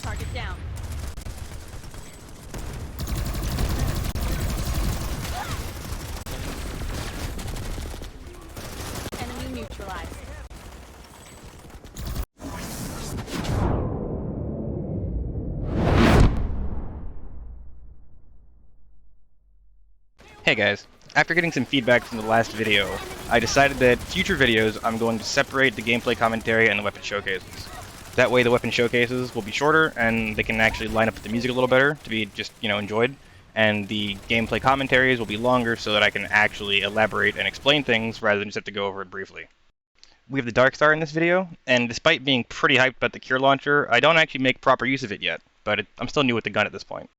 Target down. Enemy neutralized. Hey guys, after getting some feedback from the last video, I decided that future videos I'm going to separate the gameplay commentary and the weapon showcases. That way the weapon showcases will be shorter and they can actually line up with the music a little better to be just, enjoyed. And the gameplay commentaries will be longer so that I can actually elaborate and explain things rather than just have to go over it briefly. We have the Darkstar in this video, and despite being pretty hyped about the Cure Launcher, I don't actually make proper use of it yet, but I'm still new with the gun at this point.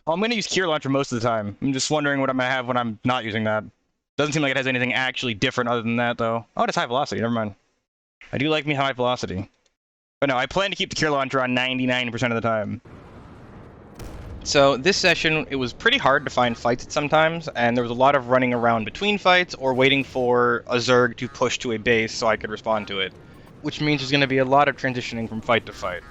I'm going to use Cure Launcher most of the time. I'm just wondering what I'm going to have when I'm not using that. Doesn't seem like it has anything actually different other than that, though. Oh, it has high velocity. Never mind. I do like me high velocity. But no, I plan to keep the Cure Launcher on 99% of the time. So this session, it was pretty hard to find fights sometimes, and there was a lot of running around between fights or waiting for a Zerg to push to a base so I could respond to it. Which means there's going to be a lot of transitioning from fight to fight.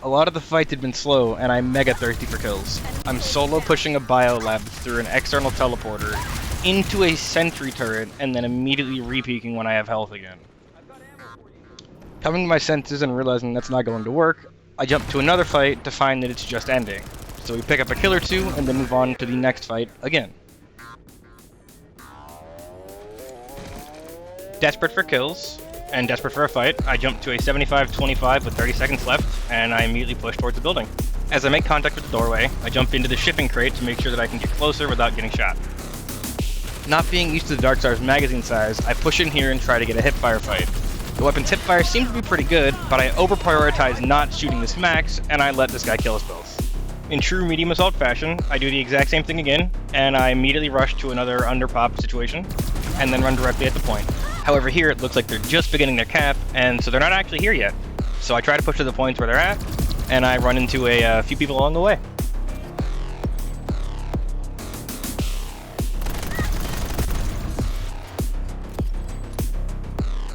A lot of the fights had been slow, and I'm mega thirsty for kills. I'm solo pushing a biolab through an external teleporter into a sentry turret, and then immediately re-peeking when I have health again. Coming to my senses and realizing that's not going to work, I jump to another fight to find that it's just ending. So we pick up a kill or two, and then move on to the next fight again. Desperate for kills, and desperate for a fight, I jump to a 75-25 with 30 seconds left, and I immediately push towards the building. As I make contact with the doorway, I jump into the shipping crate to make sure that I can get closer without getting shot. Not being used to the Darkstar's magazine size, I push in here and try to get a hipfire fight. The weapon's hipfire seems to be pretty good, but I over-prioritize not shooting this max, and I let this guy kill us both. In true medium assault fashion, I do the exact same thing again, and I immediately rush to another underpop situation, and then run directly at the point. However, here it looks like they're just beginning their cap, and so they're not actually here yet. So I try to push to the points where they're at, and I run into a few people along the way.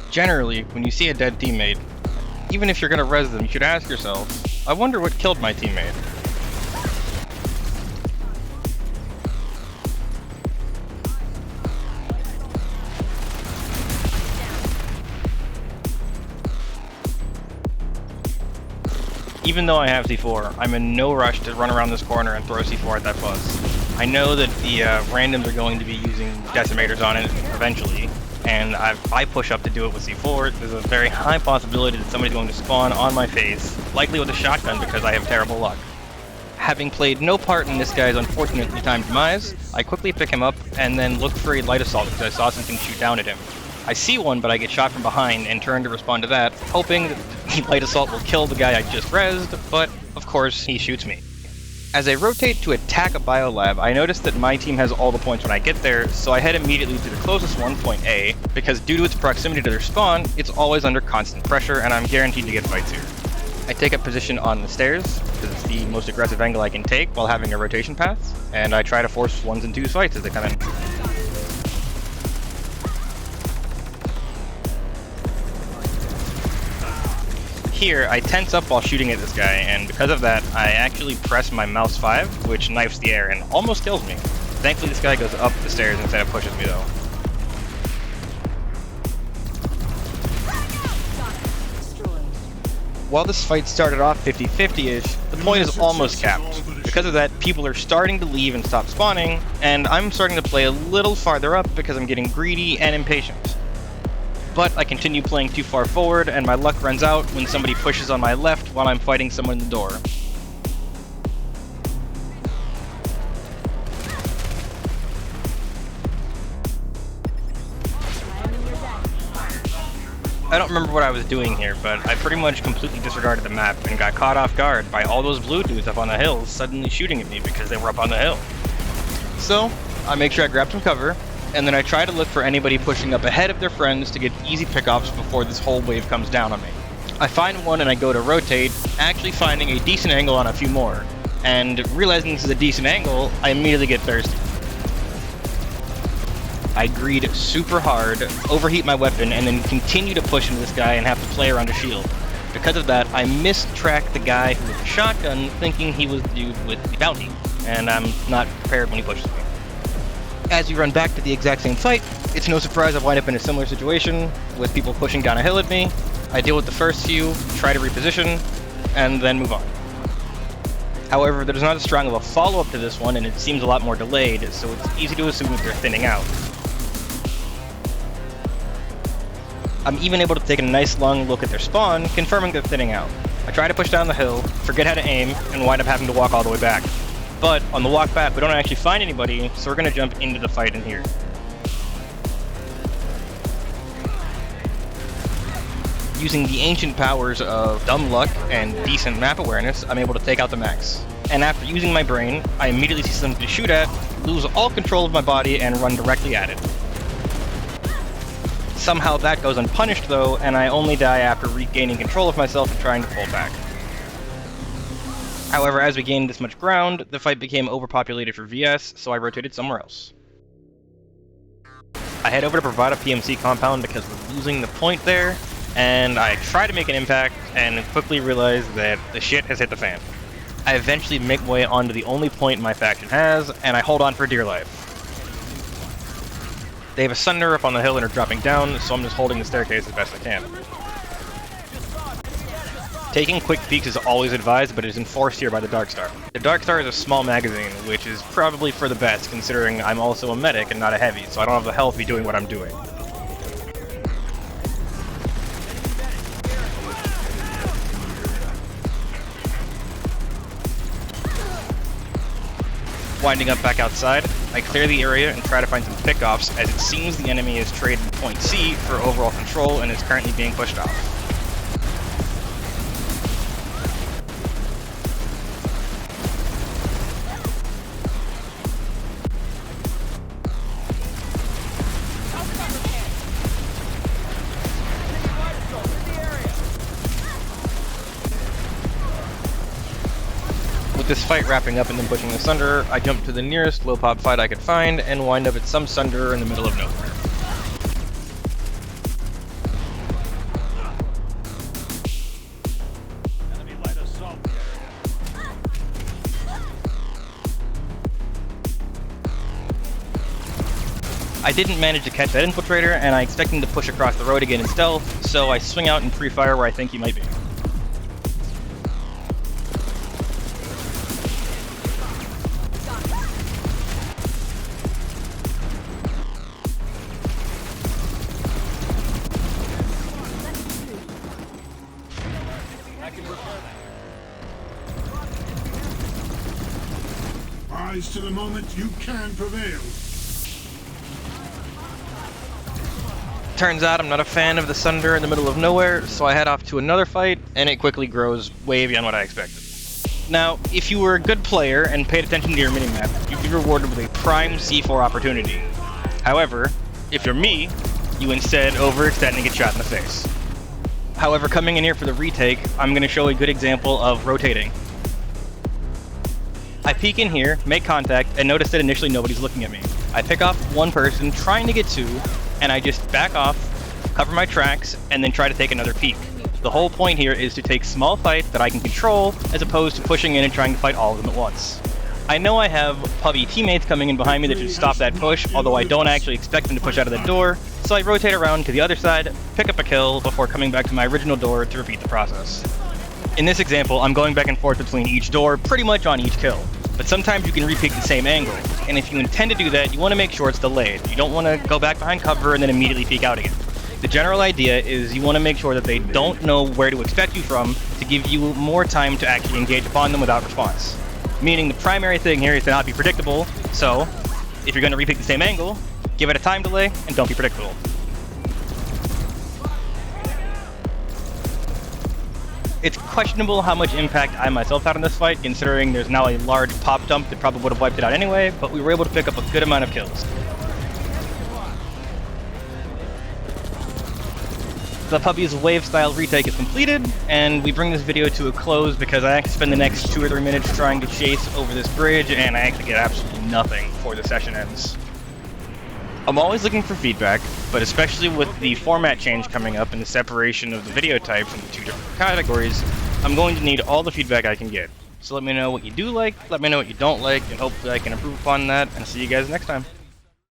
Generally, when you see a dead teammate, even if you're gonna res them, you should ask yourself, I wonder what killed my teammate. Even though I have C4, I'm in no rush to run around this corner and throw C4 at that bus. I know that the randoms are going to be using decimators on it eventually, and I push up to do it with C4. There's a very high possibility that somebody's going to spawn on my face, likely with a shotgun because I have terrible luck. Having played no part in this guy's unfortunately timed demise, I quickly pick him up and then look for a light assault because I saw something shoot down at him. I see one, but I get shot from behind and turn to respond to that, hoping that the light assault will kill the guy I just rezzed, but of course he shoots me. As I rotate to attack a biolab, I notice that my team has all the points when I get there, so I head immediately to the closest one, point A, because due to its proximity to their spawn, it's always under constant pressure and I'm guaranteed to get fights here. I take up position on the stairs, because it's the most aggressive angle I can take while having a rotation path, and I try to force 1s and 2s fights as they come in. Here, I tense up while shooting at this guy, and because of that, I actually press my mouse 5, which knifes the air and almost kills me. Thankfully, this guy goes up the stairs instead of pushes me, though. While this fight started off 50-50-ish, the point is almost capped. Because of that, people are starting to leave and stop spawning, and I'm starting to play a little farther up because I'm getting greedy and impatient. But I continue playing too far forward, and my luck runs out when somebody pushes on my left while I'm fighting someone in the door. I don't remember what I was doing here, but I pretty much completely disregarded the map and got caught off guard by all those blue dudes up on the hills suddenly shooting at me because they were up on the hill. So, I make sure I grab some cover, and then I try to look for anybody pushing up ahead of their friends to get easy pickoffs before this whole wave comes down on me. I find one and I go to rotate, actually finding a decent angle on a few more, and realizing this is a decent angle, I immediately get thirsty. I greed super hard, overheat my weapon, and then continue to push into this guy and have to play around a shield. Because of that, I mistracked the guy who with the shotgun, thinking he was the dude with the bounty, and I'm not prepared when he pushes me. As we run back to the exact same fight, it's no surprise I wind up in a similar situation, with people pushing down a hill at me. I deal with the first few, try to reposition, and then move on. However, there's not as strong of a follow-up to this one, and it seems a lot more delayed, so it's easy to assume that they're thinning out. I'm even able to take a nice long look at their spawn, confirming they're thinning out. I try to push down the hill, forget how to aim, and wind up having to walk all the way back. But on the walk back, we don't actually find anybody, so we're going to jump into the fight in here. Using the ancient powers of dumb luck and decent map awareness, I'm able to take out the max. And after using my brain, I immediately see something to shoot at, lose all control of my body, and run directly at it. Somehow that goes unpunished though, and I only die after regaining control of myself and trying to pull back. However, as we gained this much ground, the fight became overpopulated for VS, so I rotated somewhere else. I head over to provide a PMC compound because we're losing the point there, and I try to make an impact, and quickly realize that the shit has hit the fan. I eventually make my way onto the only point my faction has, and I hold on for dear life. They have a Sunder up on the hill and are dropping down, so I'm just holding the staircase as best I can. Taking quick peeks is always advised, but it is enforced here by the Darkstar. The Darkstar is a small magazine, which is probably for the best, considering I'm also a medic and not a heavy, so I don't have the health to be doing what I'm doing. Winding up back outside, I clear the area and try to find some pickoffs, as it seems the enemy has traded point C for overall control and is currently being pushed off. With this fight wrapping up and then pushing the Sunder, I jump to the nearest low pop fight I could find and wind up at some Sunder in the middle of nowhere. I didn't manage to catch that infiltrator, and I expect him to push across the road again in stealth, so I swing out and pre-fire where I think he might be. Rise to the moment you can prevail. Turns out I'm not a fan of the Sunder in the middle of nowhere, so I head off to another fight, and it quickly grows way beyond what I expected. Now, if you were a good player and paid attention to your minimap, you'd be rewarded with a prime C4 opportunity. However, if you're me, you instead overextend and get shot in the face. However, coming in here for the retake, I'm going to show a good example of rotating. I peek in here, make contact, and notice that initially nobody's looking at me. I pick off one person, trying to get two, and I just back off, cover my tracks, and then try to take another peek. The whole point here is to take small fights that I can control, as opposed to pushing in and trying to fight all of them at once. I know I have pubby teammates coming in behind me that should stop that push, although I don't actually expect them to push out of the door, so I rotate around to the other side, pick up a kill, before coming back to my original door to repeat the process. In this example, I'm going back and forth between each door, pretty much on each kill. But sometimes you can repeat the same angle, and if you intend to do that, you want to make sure it's delayed. You don't want to go back behind cover and then immediately peek out again. The general idea is you want to make sure that they don't know where to expect you from to give you more time to actually engage upon them without response. Meaning the primary thing here is to not be predictable, so if you're going to repeat the same angle, give it a time delay and don't be predictable. It's questionable how much impact I myself had on this fight, considering there's now a large pop dump that probably would have wiped it out anyway, but we were able to pick up a good amount of kills. The puppy's wave-style retake is completed, and we bring this video to a close because I actually spend the next 2 or 3 minutes trying to chase over this bridge, and I actually get absolutely nothing before the session ends. I'm always looking for feedback, but especially with the format change coming up and the separation of the video types into 2 different categories, I'm going to need all the feedback I can get. So let me know what you do like, let me know what you don't like, and hopefully I can improve upon that, and see you guys next time.